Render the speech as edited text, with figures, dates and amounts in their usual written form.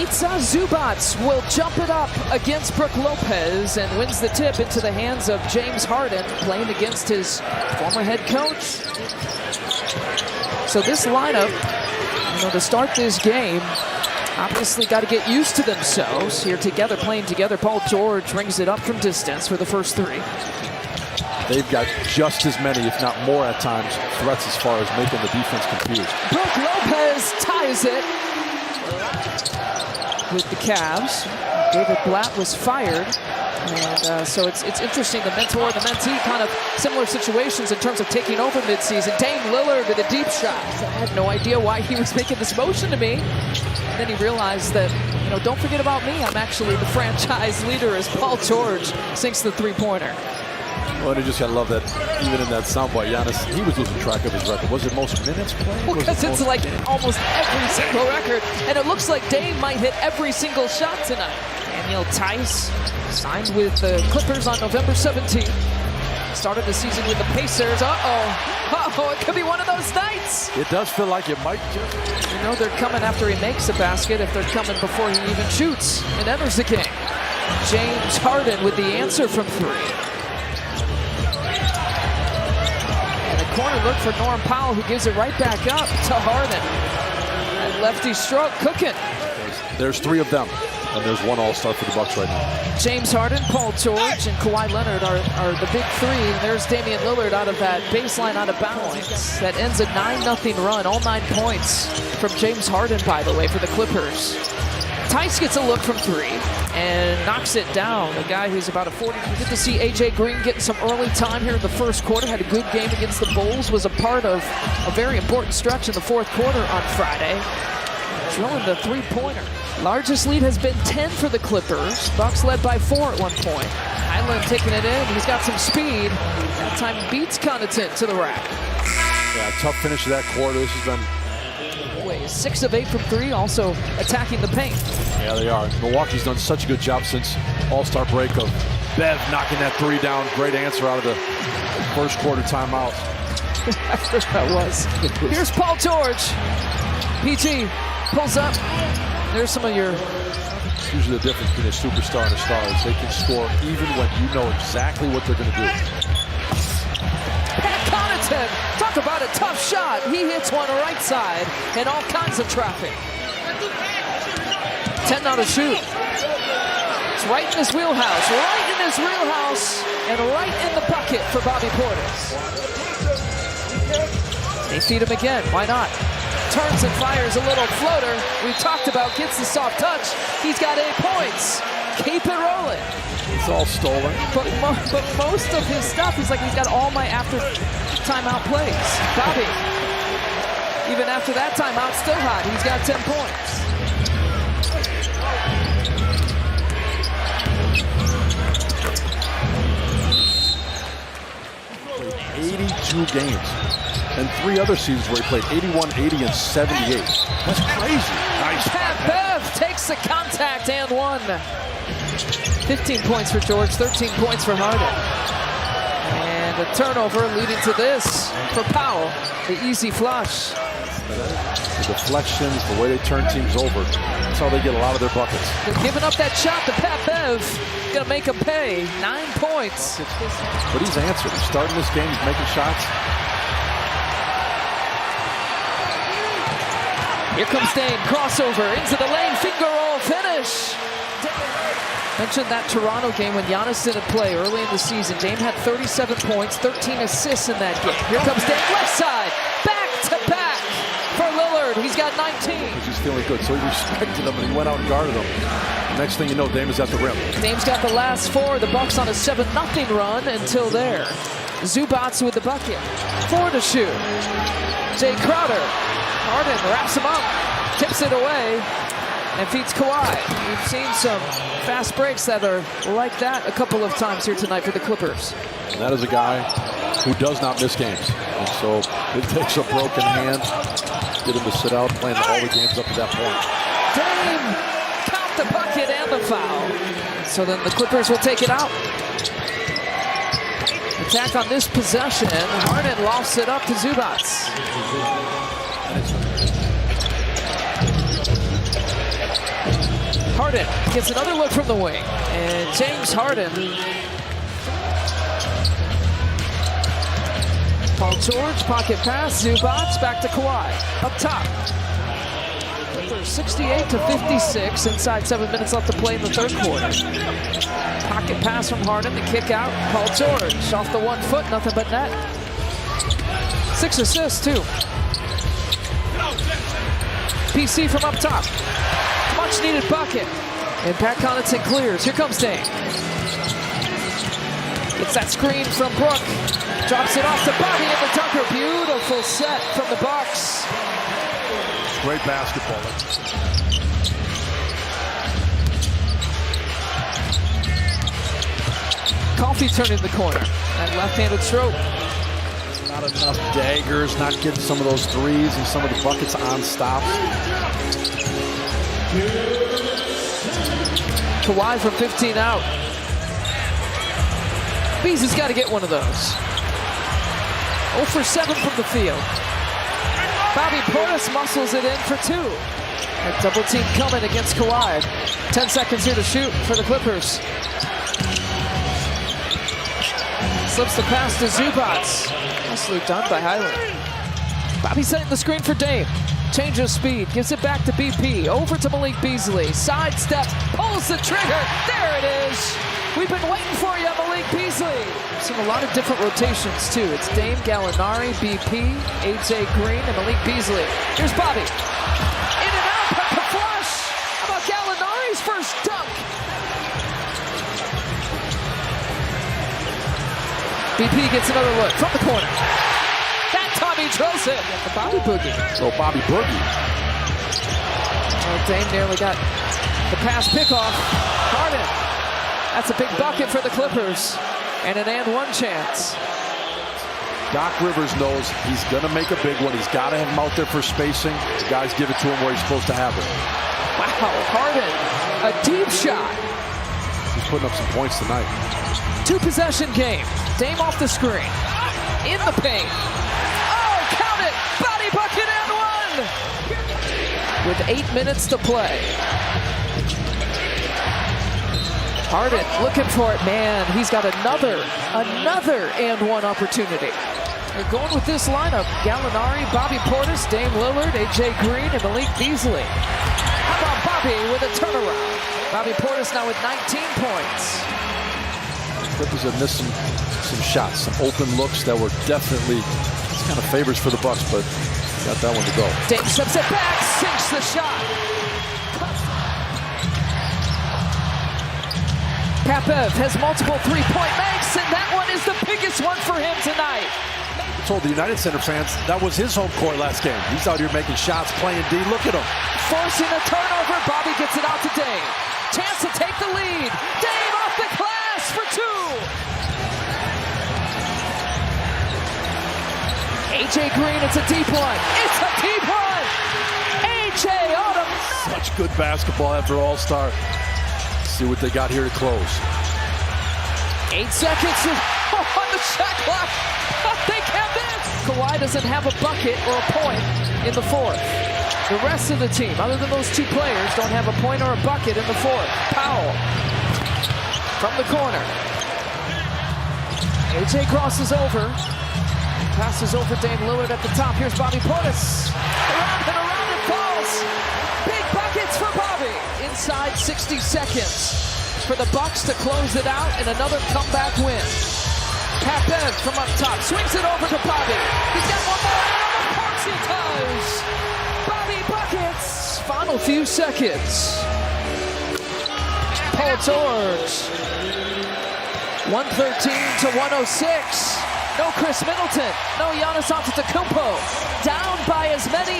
Ivica Zubac will jump it up against Brook Lopez and wins the tip into the hands of James Harden, playing against his former head coach. So this lineup, to start this game, obviously got to get used to themselves here together, playing together. Paul George rings it up from distance for the first three. They've got just as many, if not more at times, threats as far as making the defense confused. Brook Lopez ties it with the Cavs. David Blatt was fired. And so it's interesting, the mentor and the mentee, kind of similar situations in terms of taking over midseason. Dame Lillard with a deep shot. I had no idea why he was making this motion to me. And then he realized that, don't forget about me. I'm actually the franchise leader as Paul George sinks the three-pointer. Well, and you just got to love that even in that soundbite, Giannis, he was losing track of his record. Was it most minutes played? Well, because it's like almost every single record. And it looks like Dame might hit every single shot tonight. Daniel Tice signed with the Clippers on November 17th. Started the season with the Pacers. It could be one of those nights. It does feel like it might just. They're coming after he makes a basket, if they're coming before he even shoots and enters the game. James Harden with the answer from three. Corner look for Norm Powell, who gives it right back up to Harden. And lefty stroke cooking. There's three of them, and there's one all-star for the Bucks right now. James Harden, Paul George, and Kawhi Leonard are the big three. And there's Damian Lillard out of that baseline, out of bounds. That ends a 9-0 run, all 9 points from James Harden, by the way, for the Clippers. Tice gets a look from three and knocks it down. A guy who's about a 40. Good to see A.J. Green getting some early time here in the first quarter. Had a good game against the Bulls. Was a part of a very important stretch in the fourth quarter on Friday. Drilling the three-pointer. Largest lead has been 10 for the Clippers. Bucks led by 4 at one point. Highland taking it in. He's got some speed. That time beats Connaughton to the rack. Yeah, tough finish of that quarter. This has been 6 of 8 from three, also attacking the paint. Yeah, they are. Milwaukee's done such a good job since all-star break of Bev knocking that three down. Great answer out of the first quarter timeout. That was. Here's Paul George. PG pulls up. There's some of your... It's usually the difference between a superstar and a star is they can score even when you know exactly what they're going to do. Talk about a tough shot. He hits one right side and all kinds of traffic. 10 now to shoot. It's right in his wheelhouse, and right in the bucket for Bobby Portis. They feed him again. Why not? Turns and fires a little floater. We talked about gets the soft touch. He's got 8 points. Keep it rolling. It's all stolen. But most of his stuff, he's got all my after timeout plays. Bobby, even after that timeout, still hot. He's got 10 points. 82 games. And 3 other seasons where he played 81, 80, and 78. That's crazy. Nice. Pat Bev takes the contact and one. 15 points for George, 13 points for Harden. And a turnover leading to this for Powell. The easy flush. The deflections, the way they turn teams over. That's how they get a lot of their buckets. They're giving up that shot to Pat Bev. Gonna make him pay. 9 points. But he's answered. He's starting this game. He's making shots. Here comes Dame, crossover into the lane, finger roll, finish. Mentioned that Toronto game when Giannis didn't play early in the season. Dame had 37 points, 13 assists in that game. Here comes Dame, left side, back to back for Lillard. He's got 19. He's feeling good, so he respected him and he went out and guarded him. Next thing you know, Dame is at the rim. Dame's got the last 4. The Bucks on a 7-0 run until there. Zubac with the bucket. 4 to shoot. Jay Crowder. Harden wraps him up, tips it away, and feeds Kawhi. We've seen some fast breaks that are like that a couple of times here tonight for the Clippers. And that is a guy who does not miss games. And so it takes a broken hand, get him to sit out, playing all the games up to that point. Dame, count the bucket and the foul. So then the Clippers will take it out. Attack on this possession. Harden lofts it up to Zubac. Harden gets another look from the wing. And James Harden. Paul George, pocket pass, Zubac, back to Kawhi. Up top. 68-56, inside 7 minutes left to play in the third quarter. Pocket pass from Harden, the kick out. Paul George off the 1 foot, nothing but net. 6 assists, too. PC from up top. Much needed bucket. And Pat Connaughton clears. Here comes Dame. Gets that screen from Brook. Drops it off to Bobby in the dunker. Beautiful set from the Bucks. Great basketball. Coffee turning the corner. That left-handed stroke. Not enough daggers, not getting some of those threes and some of the buckets on stops. Kawhi from 15 out. Beasley's got to get one of those. 0 for 7 from the field. Bobby Portis muscles it in for 2. A double team coming against Kawhi. 10 seconds here to shoot for the Clippers. Slips the pass to Zubac. Nicely done by Highland. Bobby setting the screen for Dame. Change of speed, gives it back to BP. Over to Malik Beasley. Sidesteps, pulls the trigger. There it is. We've been waiting for you, Malik Beasley. Seen a lot of different rotations, too. It's Dame, Gallinari, BP, AJ Green, and Malik Beasley. Here's Bobby. In and out, but the flush. How about Gallinari's first dunk? BP gets another look from the corner. That time he drills it. The Bobby Boogie. So Bobby Boogie. Oh, Dame nearly got the pass pickoff. Harden. That's a big bucket for the Clippers. And an and one chance. Doc Rivers knows he's going to make a big one. He's got to have him out there for spacing. The guys give it to him where he's supposed to have it. Wow, Harden, a deep shot. He's putting up some points tonight. 2-possession game. Dame off the screen. In the paint. Oh, count it! Body bucket and one! With 8 minutes to play. Harden looking for it. Man, he's got another and one opportunity. They're going with this lineup. Gallinari, Bobby Portis, Dame Lillard, AJ Green, and Malik Beasley. How about Bobby with a turnaround? Bobby Portis now with 19 points. Clippers have missed some shots, some open looks that were definitely kind of favors for the Bucks, but got that one to go. Dame steps it back, sinks the shot. Papev has multiple three-point makes, and that one is the biggest one for him tonight. I told the United Center fans that was his home court last game. He's out here making shots, playing D. Look at him. Forcing a turnover, Bobby gets it out to Dame. Chance to take the lead. Dame off the glass for 2. AJ Green, it's a deep one. It's a deep one. AJ automatic. Such good basketball after All-Star. See what they got here to close. 8 seconds on the shot clock. They can't miss. Kawhi doesn't have a bucket or a point in the fourth. The rest of the team, other than those 2 players, don't have a point or a bucket in the fourth. Powell from the corner. AJ crosses over. Passes over Dame Lillard at the top. Here's Bobby Portis. Around and falls. Big buckets for Bobby. Inside 60 seconds for the Bucks to close it out and another comeback win. Papev from up top swings it over to Bobby. He's got one more. Of course he does. Bobby buckets. Final few seconds. Paul George. 113 to 106. No Chris Middleton. No Giannis Antetokounmpo. Down by as many.